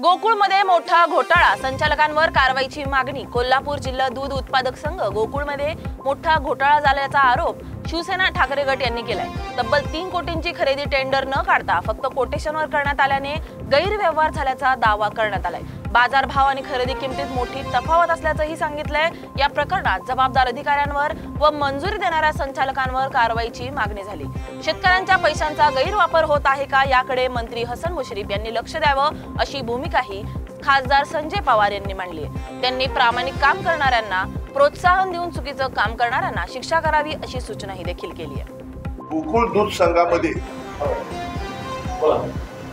गोकुळमध्ये मोठा घोटाळा, संचालकांवर कारवाईची मागणी. कोल्हापूर जिल्हा दूध उत्पादक संघ गोकुळमध्ये मोठा घोटाळा झाल्याचा आरोप शिवसेना ठाकरे गट यांनी केलाय. तब्बल 3 कोटींची खरेदी टेंडर न काढता फक्त कोटेशनवर करण्यात आल्याने गैरव्यवहार झाल्याचा दावा करण्यात आलाय. बाजारभाव आणि खरेदी किमतीत मोठी तफावत असल्याचंही सांगितलंय. या प्रकरणात जबाबदार अधिकाऱ्यांवर व मंजुरी देणाऱ्या संचालकांवर कारवाईची मागणी झाली. शेतकऱ्यांच्या पैशांचा गैरवापर होत आहे का याकडे मंत्री हसन मुश्रीफ यांनी लक्ष द्यावं अशी भूमिकाही खासदार संजय पवार यांनी मांडली आहे. त्यांनी प्रामाणिक काम करणाऱ्यांना प्रोत्साहन देऊन चुकीचं काम करणाऱ्यांना शिक्षा करावी अशी सूचनाही देखील केली आहे. गोकुळ दूध संघामध्ये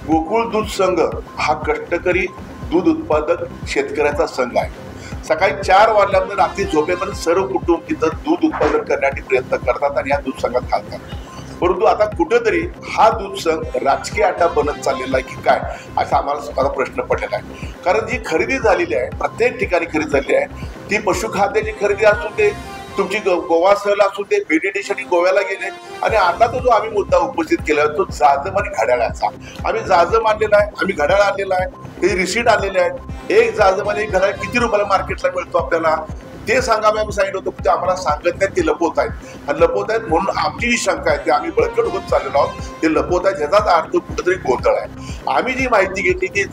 गोकुळ दूध संघ हा कष्टकरी दूध उत्पादक शेतकऱ्याचा संघ आहे. सकाळी 4 वाजल्यानंतर रात्री झोपेपर्यंत सर्व कुटुंब तिथं दूध उत्पादन करण्यासाठी प्रयत्न करतात आणि या दूध संघात घालतात. परंतु आता कुठेतरी हा दूध संघ राजकीय अड्डा बनत चाललेला आहे की काय असा आम्हाला स्वतःला प्रश्न पडलेला आहे. कारण जी खरेदी झालेली आहे, प्रत्येक ठिकाणी खरेदी झालेली आहे, ती पशुखाद्याची खरेदी असू दे, तुमची गोवा सहल असू दे, व्हेडिटेशन गोव्याला गेले, आणि आता तो जो आम्ही मुद्दा उपस्थित केला तो जाजम आणि घड्याळाचा. आम्ही जाजम आणलेला आहे, आम्ही घड्याळ आणलेला आहे, ते रिसीट आणलेले आहेत. एक जाजम आणि एक घड्याळ किती रुपयाला मार्केटला मिळतो आपल्याला ते सांगा. आम्ही सांगितलं होतं ते आम्हाला सांगत नाहीत, ते लपवत आहेत. आणि लपवत आहेत म्हणून आमची जी शंका आहे ते आम्ही बळकट होत चाललेलो आहोत. ते लपवत आहेत ह्याचाच अर्थ कुठेतरी गोंधळ आहे. आम्ही जी माहिती घेतली की एक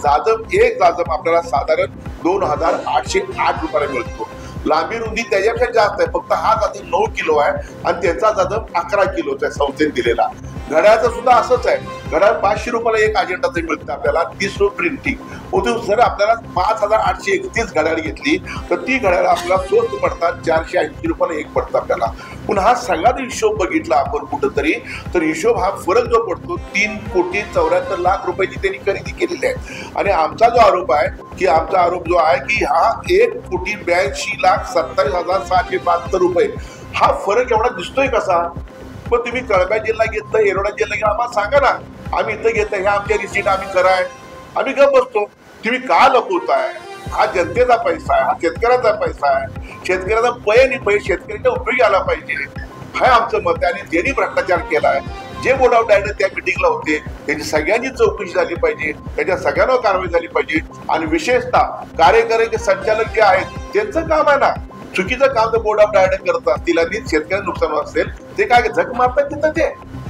जाजम आपल्याला साधारण 2808 रुपयाला मिळतो. लांबी रुंदी त्याच्यापेक्षा जास्त आहे, फक्त हा जाजम 9 किलो आहे आणि त्यांचा जाजम 11 किलोचा आहे संस्थेने दिलेला. घड्याळाचं सुद्धा असंच आहे. घड्याळ 500 रुपयाला एक अजेंडाचं मिळतं आपल्याला, 30 प्रिंटिंग होते. जर आपल्याला 5831 घड्याळ घेतली तर ती घड्याळ आपल्याला स्वस्त पडतात, 480 रुपयाला एक पडतं आपल्याला. पण हा सगळा हिशोब बघितला आपण कुठंतरी तर हिशोब हा फरक जो पडतो 3,74,00,000 रुपयाची त्यांनी खरेदी केलेली आहे. आणि आमचा जो आरोप आहे की आमचा आरोप जो आहे की हा 1,82,27,672 रुपये हा फरक एवढा दिसतोय कसा. पण तुम्ही कळंबा जिल्हा घेतलं, एरोडा जिल्हा घेतला, आम्हाला सांगा ना. आम्ही इथं घेतलं, हे आमच्या रिसीट आम्ही कराय, आम्ही गप बसतो. तुम्ही का लपवताय? हा जनतेचा पैसा आहे, हा शेतकऱ्याचा पैसा आहे. शेतकऱ्याचा पैसे शेतकऱ्याच्या उपयोगी आला पाहिजे, हे आमचं मत आहे. आणि ज्यांनी भ्रष्टाचार केलाय, जे बोर्ड ऑफ डायरेक्टर त्या मिटिंगला होते त्यांची सगळ्यांची चौकशी झाली पाहिजे, त्याच्या सगळ्यांवर कारवाई झाली पाहिजे. आणि विशेषतः कार्यकारी संचालक जे आहेत त्यांचं काम आहे ना, चुकीचं काम जर बोर्ड ऑफ डायरेक्टर करत असतील आणि शेतकऱ्यांना नुकसान असेल ते काय झक मारतात तिथं,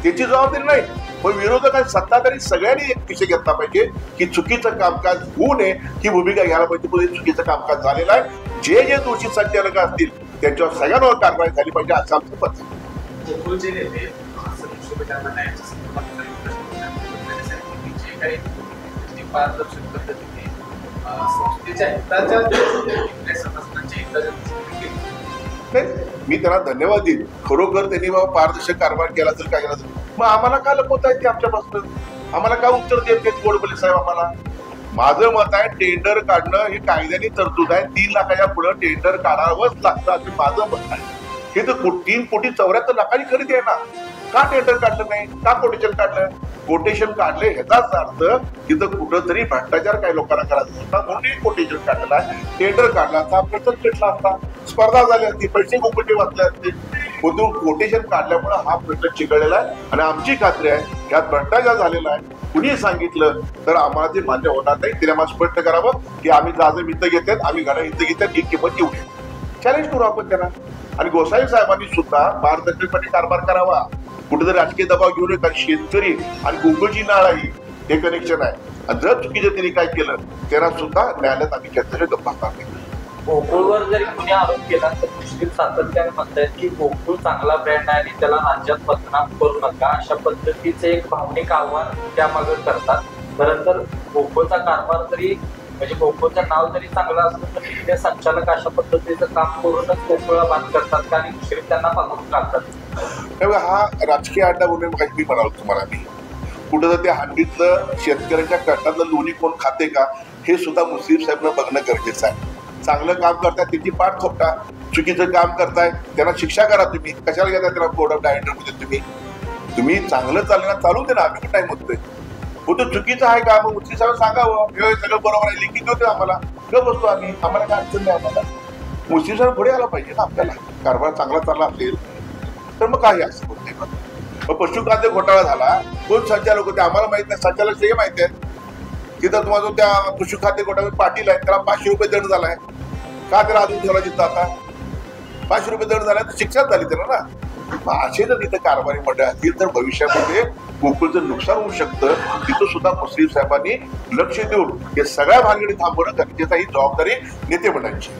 त्याची जबाबदारी नाही. पण विरोधकांनी सत्ताधारी सगळ्यांनी एक विषय घेतला पाहिजे की चुकीचं कामकाज होऊ नये ही भूमिका घ्यायला पाहिजे. चुकीचं कामकाज झालेलं आहे, जे दोषी संचालक असतील त्यांच्यावर सगळ्यांवर कारवाई झाली पाहिजे असं आमचं मत आहे. मी त्यांना धन्यवाद देईन. खरोखर त्यांनी बाबा पारदर्शक कारभार केला तर काय केला. मग आम्हाला काय लपवत आहेत ते आमच्यापासून, आम्हाला काय उत्तर देत नाहीत गोडबोले साहेब आम्हाला. माझं मत आहे टेंडर काढणं ही कायद्याने तरतूद आहे. 3 लाखाच्या पुढे टेंडर काढावंच लागतं असं माझं मत आहे. हे तर 3,74,00,000 खरेदी आहे ना, का टेंडर काढलं नाही, का कोटेशन काढलं? कोटेशन काढले ह्याचाच अर्थ तिथं कुठंतरी भ्रष्टाचार काही लोकांना करायचा होता म्हणून कोटेशन काढलेला आहे. टेंडर काढला असता, प्रश्न पेटला असता, स्पर्धा झाली असती, पैसे कोकटे वाचले असते. कोटेशन काढल्यामुळे हा प्रश्न चिघळलेला आहे. आणि आमची खात्री आहे यात भ्रष्टाचार झालेला आहे. कुणी सांगितलं तर आम्हाला ते मान्य होणार नाही. तिने आम्हाला स्पष्ट करावं की आम्ही जाजम इथं घेतात, आम्ही घड्याळ इथं घेतात, ही किंमत एवढी. चॅलेंज करू आपण त्यांना. आणि गोसावी साहेबांनी सुद्धा पारदर्शकपणे कारभार करावा, कुठेतरी राजकीय दबाव घेऊ नये. कारण शेतकरी आणि गोकुळची नाळ आहे, हे कनेक्शन आहे. आणि जर चुकीचं त्यांनी काय केलं त्यांना सुद्धा न्यायालयात आम्ही चर्चेने गप्पा नाही. गोकुळवर जरी कुणी आरोप केला तर मुश्रीफ सातत्याने म्हणतायत की गोकुळ चांगला ब्रँड आहे आणि त्याला राज्यात बदनाम करू नका, अशा पद्धतीचे एक भावनिक आव्हान त्यामागे करतात. खरं तर गोकुळचा कारभार जरी म्हणजे गोकुळचं नाव जरी चांगलं असलं तर तिथले संचालक अशा पद्धतीचं काम करूनच गोकुळला बाद करतात का आणि मुश्रीफ त्यांना पकडून टाकतात. हा राजकीय अड्डा म्हणून मी म्हणालो तुम्हाला. मी कुठं तर त्या हंडीतलं शेतकऱ्यांच्या कष्टातलं लोणी कोण खाते का हे सुद्धा मुश्रीफ साहेबांना बघणं गरजेचं आहे. चांगलं काम करताय त्याची पाठ थोपटा, चुकीचं काम करताय त्यांना शिक्षा करा. तुम्ही कशाला घेता त्याला बोर्ड ऑफ डायरेक्टर मध्ये? तुम्ही चांगलं चालणार चालू दे ना, आम्ही टाइम होतोय. होतं चुकीचं आहे का मग मुश्रीफ साहेब सांगावं, हे सगळं बरोबर आहे, लिखित होते आम्हाला, ग बसतो आम्ही, आम्हाला काय अडचण नाही. आम्हाला मुश्रीफ साहेब पुढे आला पाहिजे ना. आपल्याला कारभार चांगला चालला असेल तर मग काही असं होत नाही. पशुखाद्य घोटाळा झाला, कोण संचालक होते आम्हाला माहित नाही, संचालक हे माहिती आहेत. तिथं तुम्हाला जो त्या कृषी खाते गटामध्ये पाटील आहे त्याला 500 रुपये दंड झालाय. का त्याला अजून ठेवला तिथं आता 500 रुपये दंड झाला तर शिक्षा झाली त्याला ना. मग असे जर तिथं कारभारी मंडळ असतील तर भविष्यामध्ये गोकुळचं नुकसान होऊ शकतं. तिथं सुद्धा मुश्रीफ साहेबांनी लक्ष देऊन या सगळ्या भानगडी थांबवणं गरजेचं ही जबाबदारी नेते मंडळांची.